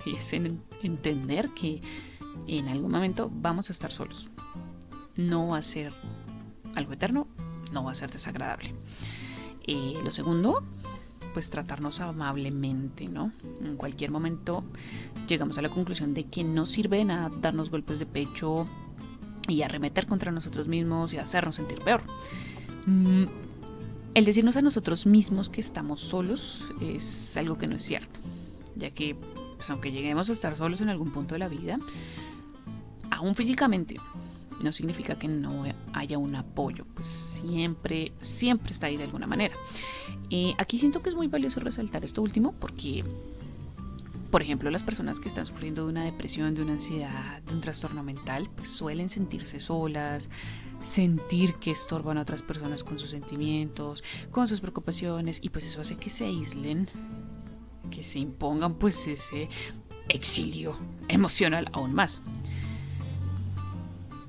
y es entender que en algún momento vamos a estar solos. No va a ser algo eterno, no va a ser desagradable. Lo segundo, pues tratarnos amablemente, ¿no? En cualquier momento llegamos a la conclusión de que no sirve de nada darnos golpes de pecho y arremeter contra nosotros mismos y hacernos sentir peor. El decirnos a nosotros mismos que estamos solos es algo que no es cierto, ya que pues, aunque lleguemos a estar solos en algún punto de la vida, aún físicamente, no significa que no haya un apoyo, pues siempre está ahí de alguna manera. Aquí siento que es muy valioso resaltar esto último porque, por ejemplo, las personas que están sufriendo de una depresión, de una ansiedad, de un trastorno mental, pues suelen sentirse solas, sentir que estorban a otras personas con sus sentimientos, con sus preocupaciones, y pues eso hace que se aíslen, que se impongan pues ese exilio emocional aún más.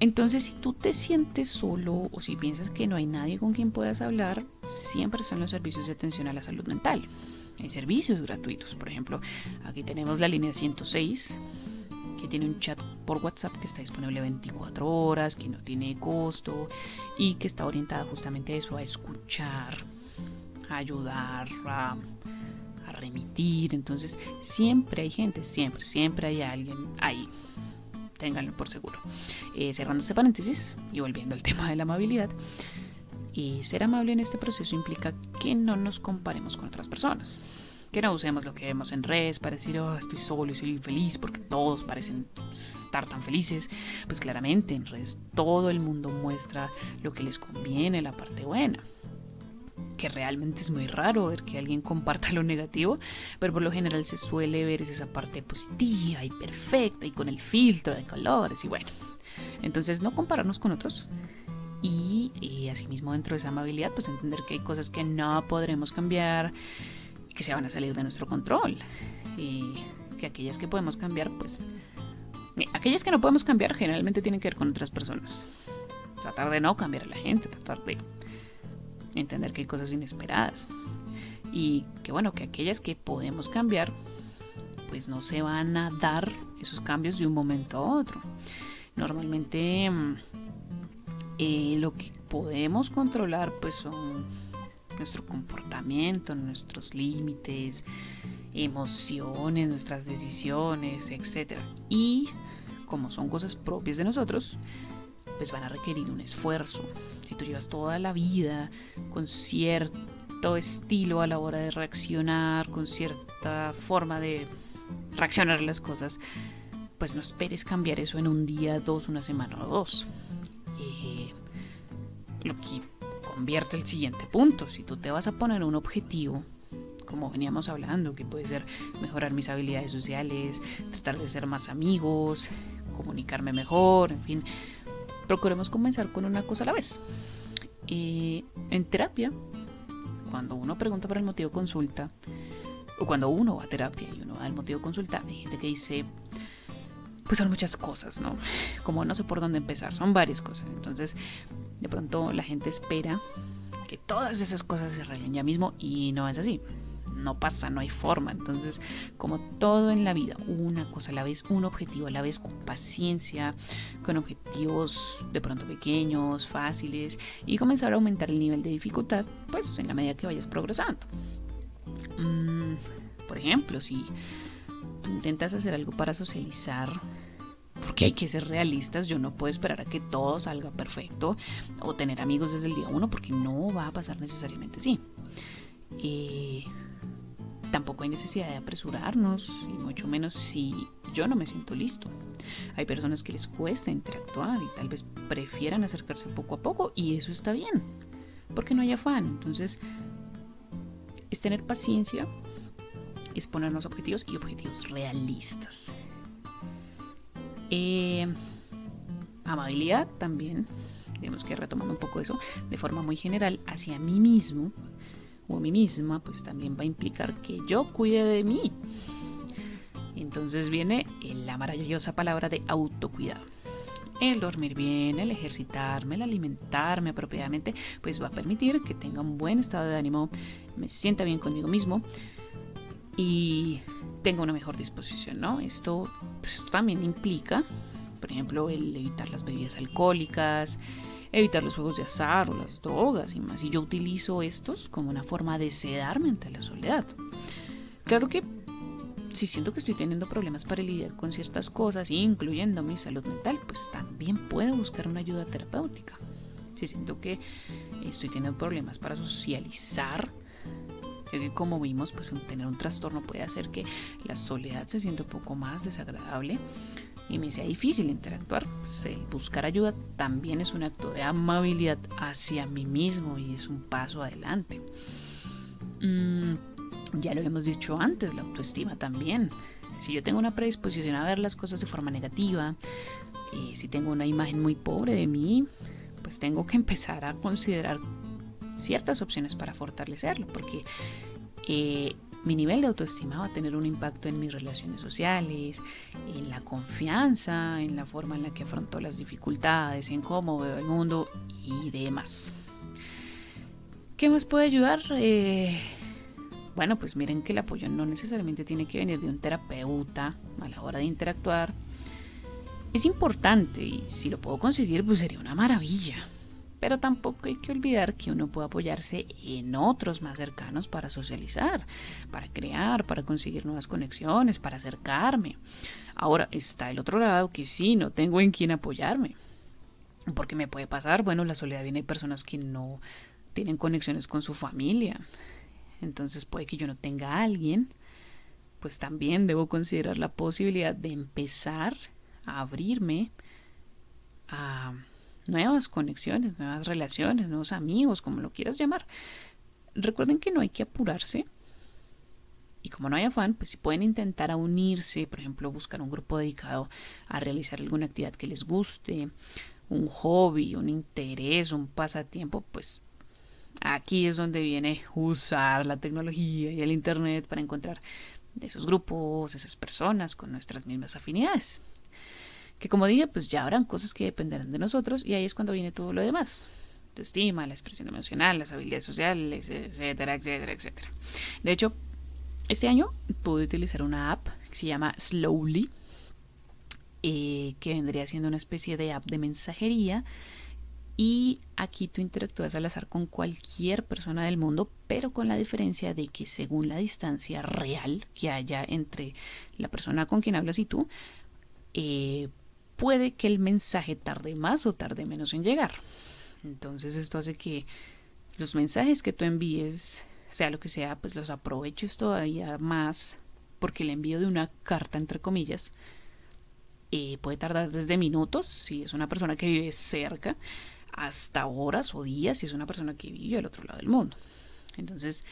Entonces, si tú te sientes solo o si piensas que no hay nadie con quien puedas hablar, siempre están los servicios de atención a la salud mental. Hay servicios gratuitos, por ejemplo, aquí tenemos la línea 106, que tiene un chat por WhatsApp que está disponible 24 horas, que no tiene costo y que está orientada justamente a eso, a escuchar, a ayudar, a remitir. Entonces, siempre hay gente, siempre hay alguien ahí. Ténganlo por seguro. Cerrando este paréntesis y volviendo al tema de la amabilidad, ser amable en este proceso implica que no nos comparemos con otras personas, que no usemos lo que vemos en redes para decir, estoy solo y soy infeliz porque todos parecen estar tan felices. Pues claramente en redes todo el mundo muestra lo que les conviene, la parte buena, que realmente es muy raro ver que alguien comparta lo negativo, pero por lo general se suele ver esa parte positiva y perfecta y con el filtro de colores y bueno. Entonces no compararnos con otros y asimismo dentro de esa amabilidad pues entender que hay cosas que no podremos cambiar, que se van a salir de nuestro control, que aquellas que podemos cambiar pues aquellas que no podemos cambiar generalmente tienen que ver con otras personas. Tratar de no cambiar a la gente, tratar de entender que hay cosas inesperadas y que bueno, que aquellas que podemos cambiar pues no se van a dar esos cambios de un momento a otro. Normalmente lo que podemos controlar pues son nuestro comportamiento, nuestros límites, emociones, nuestras decisiones, etcétera. Y como son cosas propias de nosotros, pues van a requerir un esfuerzo. Si tú llevas toda la vida con cierto estilo a la hora de reaccionar, con cierta forma de reaccionar a las cosas, pues no esperes cambiar eso en un día, dos, una semana o dos. Lo que convierte el siguiente punto. Si tú te vas a poner un objetivo, como veníamos hablando, que puede ser mejorar mis habilidades sociales, tratar de ser más amigos, comunicarme mejor, en fin, procuremos comenzar con una cosa a la vez. En terapia, cuando uno pregunta por el motivo de consulta, o cuando uno va a terapia y uno da el motivo de consulta, hay gente que dice, pues son muchas cosas, ¿no? Como no sé por dónde empezar, son varias cosas. Entonces, de pronto la gente espera que todas esas cosas se arreglen ya mismo y no es así. No pasa, no hay forma. Entonces, como todo en la vida, una cosa a la vez, un objetivo a la vez, con paciencia, con objetivos de pronto pequeños, fáciles, y comenzar a aumentar el nivel de dificultad, pues en la medida que vayas progresando. Por ejemplo, si tú intentas hacer algo para socializar, porque hay que ser realistas, yo no puedo esperar a que todo salga perfecto o tener amigos desde el día uno, porque no va a pasar necesariamente así. Tampoco hay necesidad de apresurarnos, y mucho menos si yo no me siento listo. Hay personas que les cuesta interactuar y tal vez prefieran acercarse poco a poco, y eso está bien, porque no hay afán. Entonces, es tener paciencia, es ponernos objetivos y objetivos realistas. Amabilidad también, digamos que retomando un poco eso, de forma muy general, hacia mí mismo o a mí misma, pues también va a implicar que yo cuide de mí. Entonces viene la maravillosa palabra de autocuidado. El dormir bien, el ejercitarme, el alimentarme apropiadamente, pues va a permitir que tenga un buen estado de ánimo, me sienta bien conmigo mismo y tenga una mejor disposición, ¿no? Esto pues también implica, por ejemplo, el evitar las bebidas alcohólicas, evitar los juegos de azar o las drogas y más. Y yo utilizo estos como una forma de sedarme ante la soledad. Claro que si siento que estoy teniendo problemas para lidiar con ciertas cosas, incluyendo mi salud mental, pues también puedo buscar una ayuda terapéutica. Si siento que estoy teniendo problemas para socializar, como vimos, pues tener un trastorno puede hacer que la soledad se sienta un poco más desagradable y me sea difícil interactuar. Pues buscar ayuda también es un acto de amabilidad hacia mí mismo y es un paso adelante. Ya lo hemos dicho antes, la autoestima también. Si yo tengo una predisposición a ver las cosas de forma negativa, si tengo una imagen muy pobre de mí, pues tengo que empezar a considerar ciertas opciones para fortalecerlo, porque mi nivel de autoestima va a tener un impacto en mis relaciones sociales, en la confianza, en la forma en la que afronto las dificultades, en cómo veo el mundo y demás. ¿Qué más puede ayudar? Bueno, pues miren que el apoyo no necesariamente tiene que venir de un terapeuta a la hora de interactuar. Es importante y si lo puedo conseguir, pues sería una maravilla. Pero tampoco hay que olvidar que uno puede apoyarse en otros más cercanos para socializar, para crear, para conseguir nuevas conexiones, para acercarme. Ahora está el otro lado que sí, no tengo en quién apoyarme. Porque me puede pasar, bueno, la soledad viene de personas que no tienen conexiones con su familia. Entonces puede que yo no tenga a alguien, pues también debo considerar la posibilidad de empezar a abrirme a nuevas conexiones, nuevas relaciones, nuevos amigos, como lo quieras llamar. Recuerden que no hay que apurarse y como no hay afán, pues si pueden intentar a unirse, por ejemplo, buscar un grupo dedicado a realizar alguna actividad que les guste, un hobby, un interés, un pasatiempo, pues aquí es donde viene usar la tecnología y el internet para encontrar esos grupos, esas personas con nuestras mismas afinidades. Que como dije, pues ya habrán cosas que dependerán de nosotros y ahí es cuando viene todo lo demás. Autoestima, la expresión emocional, las habilidades sociales, etcétera, etcétera, etcétera. De hecho, este año pude utilizar una app que se llama Slowly, que vendría siendo una especie de app de mensajería. Y aquí tú interactúas al azar con cualquier persona del mundo, pero con la diferencia de que según la distancia real que haya entre la persona con quien hablas y tú, puede que el mensaje tarde más o tarde menos en llegar. Entonces esto hace que los mensajes que tú envíes, sea lo que sea, pues los aproveches todavía más, porque el envío de una carta, entre comillas, puede tardar desde minutos, si es una persona que vive cerca, hasta horas o días, si es una persona que vive al otro lado del mundo. Entonces,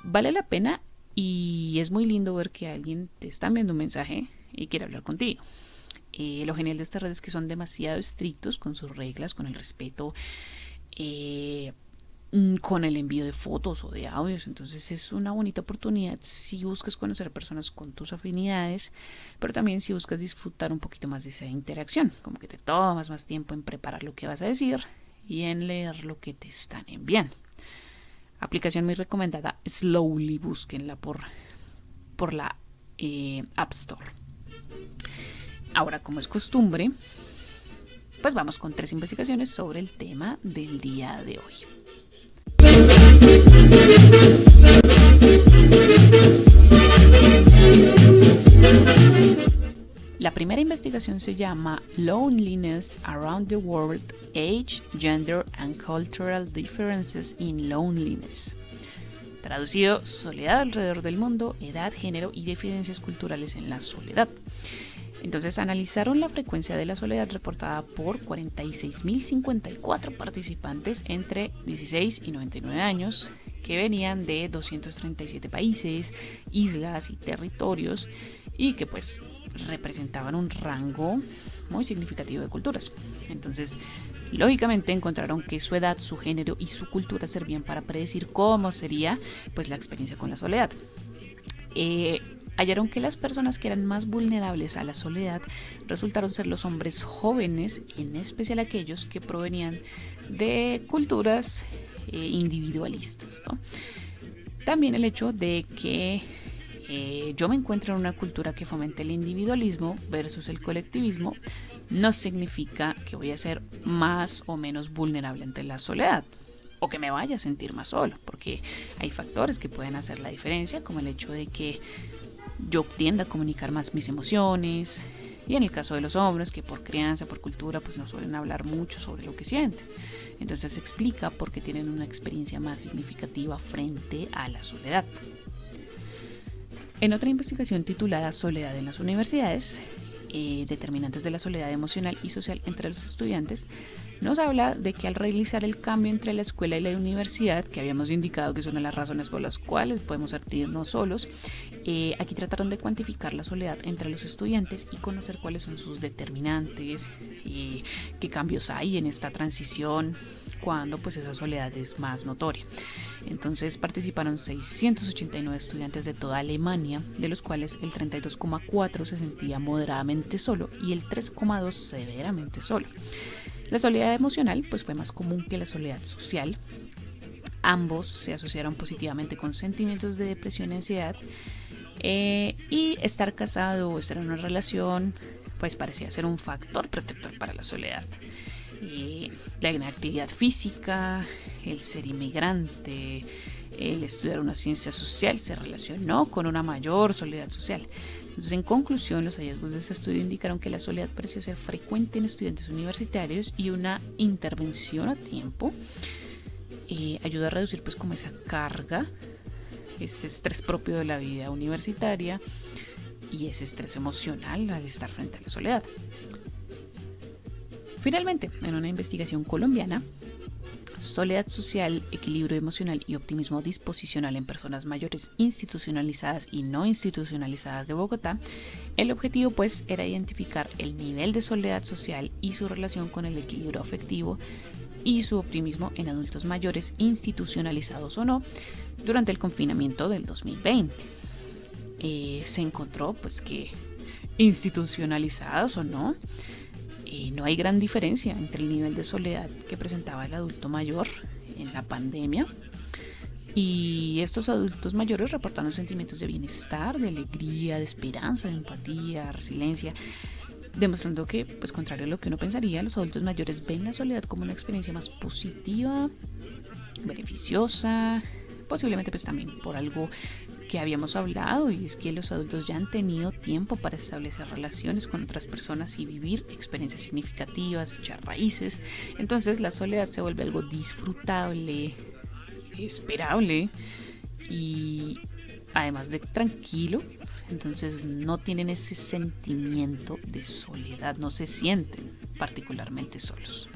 vale la pena y es muy lindo ver que alguien te está enviando un mensaje y quiere hablar contigo. Lo genial de estas redes es que son demasiado estrictos con sus reglas, con el respeto, con el envío de fotos o de audios. Entonces es una bonita oportunidad si buscas conocer personas con tus afinidades, pero también si buscas disfrutar un poquito más de esa interacción, como que te tomas más tiempo en preparar lo que vas a decir y en leer lo que te están enviando. Aplicación muy recomendada, Slowly, búsquenla por la App Store. Ahora, como es costumbre, pues vamos con 3 investigaciones sobre el tema del día de hoy. La primera investigación se llama Loneliness Around the World, Age, Gender and Cultural Differences in Loneliness. Traducido, soledad alrededor del mundo, edad, género y diferencias culturales en la soledad. Entonces analizaron la frecuencia de la soledad reportada por 46.054 participantes entre 16 y 99 años que venían de 237 países, islas y territorios y que pues representaban un rango muy significativo de culturas. Entonces, lógicamente encontraron que su edad, su género y su cultura servían para predecir cómo sería pues la experiencia con la soledad. Hallaron que las personas que eran más vulnerables a la soledad resultaron ser los hombres jóvenes, en especial aquellos que provenían de culturas individualistas, ¿no? También el hecho de que yo me encuentro en una cultura que fomenta el individualismo versus el colectivismo no significa que voy a ser más o menos vulnerable ante la soledad o que me vaya a sentir más solo, porque hay factores que pueden hacer la diferencia, como el hecho de que yo tiendo a comunicar más mis emociones y en el caso de los hombres que por crianza, por cultura, pues no suelen hablar mucho sobre lo que sienten. Entonces se explica por qué tienen una experiencia más significativa frente a la soledad. En otra investigación titulada Soledad en las universidades, determinantes de la soledad emocional y social entre los estudiantes, nos habla de que al realizar el cambio entre la escuela y la universidad, que habíamos indicado que es una de las razones por las cuales podemos sentirnos solos, aquí trataron de cuantificar la soledad entre los estudiantes y conocer cuáles son sus determinantes, qué cambios hay en esta transición, cuando pues esa soledad es más notoria. Entonces participaron 689 estudiantes de toda Alemania, de los cuales el 32,4 se sentía moderadamente solo y el 3,2 severamente solo. La soledad emocional pues fue más común que la soledad social. Ambos se asociaron positivamente con sentimientos de depresión y ansiedad, y estar casado o estar en una relación pues parecía ser un factor protector para la soledad. La inactividad física, el ser inmigrante, el estudiar una ciencia social se relacionó con una mayor soledad social. Entonces, en conclusión, los hallazgos de este estudio indicaron que la soledad parecía ser frecuente en estudiantes universitarios y una intervención a tiempo ayuda a reducir pues como esa carga, ese estrés propio de la vida universitaria y ese estrés emocional al estar frente a la soledad. Finalmente, en una investigación colombiana, soledad social, equilibrio emocional y optimismo disposicional en personas mayores institucionalizadas y no institucionalizadas de Bogotá, el objetivo pues era identificar el nivel de soledad social y su relación con el equilibrio afectivo y su optimismo en adultos mayores institucionalizados o no durante el confinamiento del 2020. Se encontró pues que institucionalizados o no, no hay gran diferencia entre el nivel de soledad que presentaba el adulto mayor en la pandemia, y estos adultos mayores reportaron sentimientos de bienestar, de alegría, de esperanza, de empatía, resiliencia, demostrando que, pues contrario a lo que uno pensaría, los adultos mayores ven la soledad como una experiencia más positiva, beneficiosa, posiblemente pues también por algo que habíamos hablado, y es que los adultos ya han tenido tiempo para establecer relaciones con otras personas y vivir experiencias significativas, echar raíces. Entonces la soledad se vuelve algo disfrutable, esperable y además de tranquilo. Entonces no tienen ese sentimiento de soledad, no se sienten particularmente solos.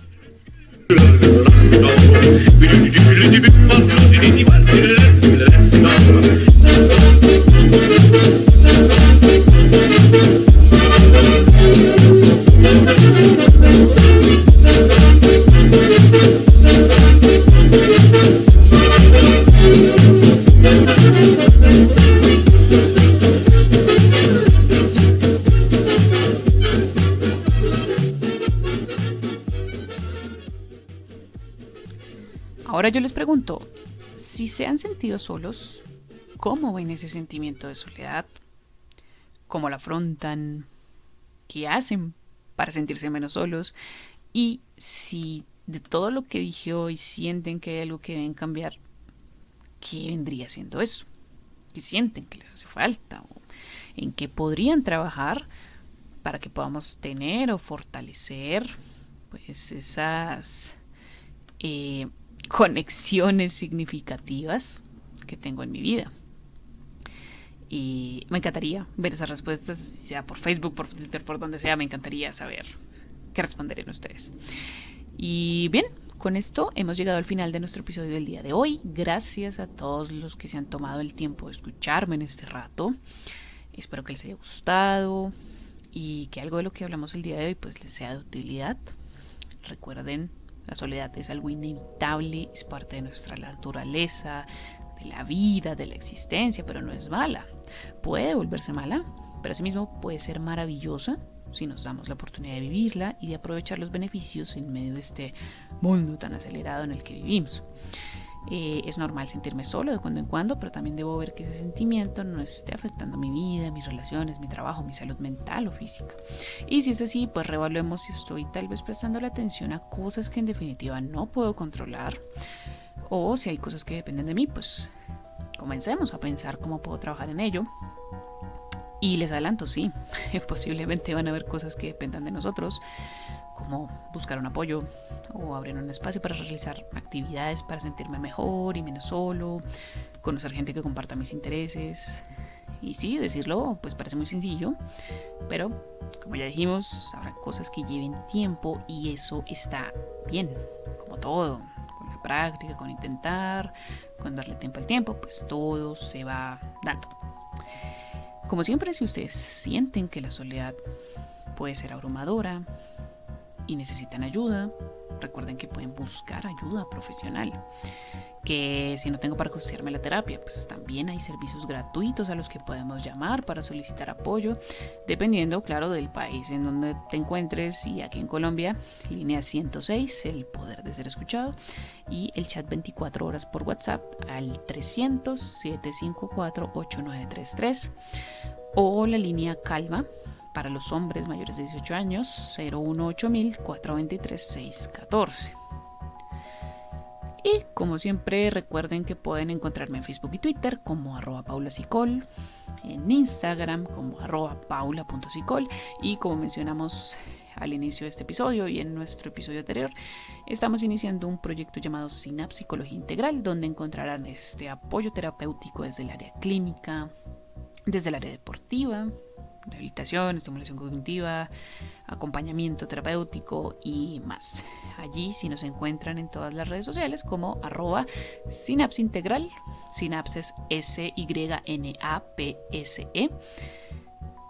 Ahora yo les pregunto, si se han sentido solos, ¿cómo ven ese sentimiento de soledad? ¿Cómo lo afrontan? ¿Qué hacen para sentirse menos solos? Y si de todo lo que dije hoy sienten que hay algo que deben cambiar, ¿qué vendría siendo eso? ¿Qué sienten que les hace falta? ¿O en qué podrían trabajar para que podamos tener o fortalecer pues esas conexiones significativas que tengo en mi vida? Y me encantaría ver esas respuestas, sea por Facebook, por Twitter, por donde sea. Me encantaría saber qué responderían ustedes. Y bien, con esto hemos llegado al final de nuestro episodio del día de hoy. Gracias a todos los que se han tomado el tiempo de escucharme en este rato. Espero que les haya gustado y que algo de lo que hablamos el día de hoy pues les sea de utilidad. Recuerden, la soledad es algo inevitable, es parte de nuestra naturaleza, de la vida, de la existencia, pero no es mala. Puede volverse mala, pero asimismo puede ser maravillosa si nos damos la oportunidad de vivirla y de aprovechar los beneficios en medio de este mundo tan acelerado en el que vivimos. Es normal sentirme solo de cuando en cuando, pero también debo ver que ese sentimiento no esté afectando mi vida, mis relaciones, mi trabajo, mi salud mental o física. Y si es así, pues reevaluemos si estoy tal vez prestando la atención a cosas que en definitiva no puedo controlar, o si hay cosas que dependen de mí, pues comencemos a pensar cómo puedo trabajar en ello. Y les adelanto, sí, posiblemente van a haber cosas que dependan de nosotros, como buscar un apoyo o abrir un espacio para realizar actividades para sentirme mejor y menos solo, conocer gente que comparta mis intereses. Y sí, decirlo pues parece muy sencillo, pero como ya dijimos, habrá cosas que lleven tiempo y eso está bien, como todo, con la práctica, con intentar, con darle tiempo al tiempo, pues todo se va dando. Como siempre, si ustedes sienten que la soledad puede ser abrumadora, y necesitan ayuda, recuerden que pueden buscar ayuda profesional. Que si no tengo para costearme la terapia, pues también hay servicios gratuitos a los que podemos llamar para solicitar apoyo, dependiendo, claro, del país en donde te encuentres. Y aquí en Colombia, línea 106, el poder de ser escuchado, y el chat 24 horas por WhatsApp al 300-754-8933, o la línea Calma para los hombres mayores de 18 años, 018-423-614. Y como siempre, recuerden que pueden encontrarme en Facebook y Twitter como @paulasicol, en Instagram como @paula.sicol, y como mencionamos al inicio de este episodio y en nuestro episodio anterior, estamos iniciando un proyecto llamado Synapse Psicología Integral, donde encontrarán este apoyo terapéutico desde el área clínica, desde el área deportiva, rehabilitación, estimulación cognitiva, acompañamiento terapéutico y más. Allí sí nos encuentran en todas las redes sociales como @Synapse Integral, Synapse es SYNAPSE.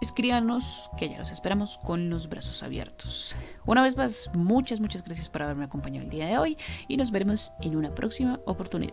Escríbanos, que ya los esperamos con los brazos abiertos. Una vez más, muchas gracias por haberme acompañado el día de hoy y nos veremos en una próxima oportunidad.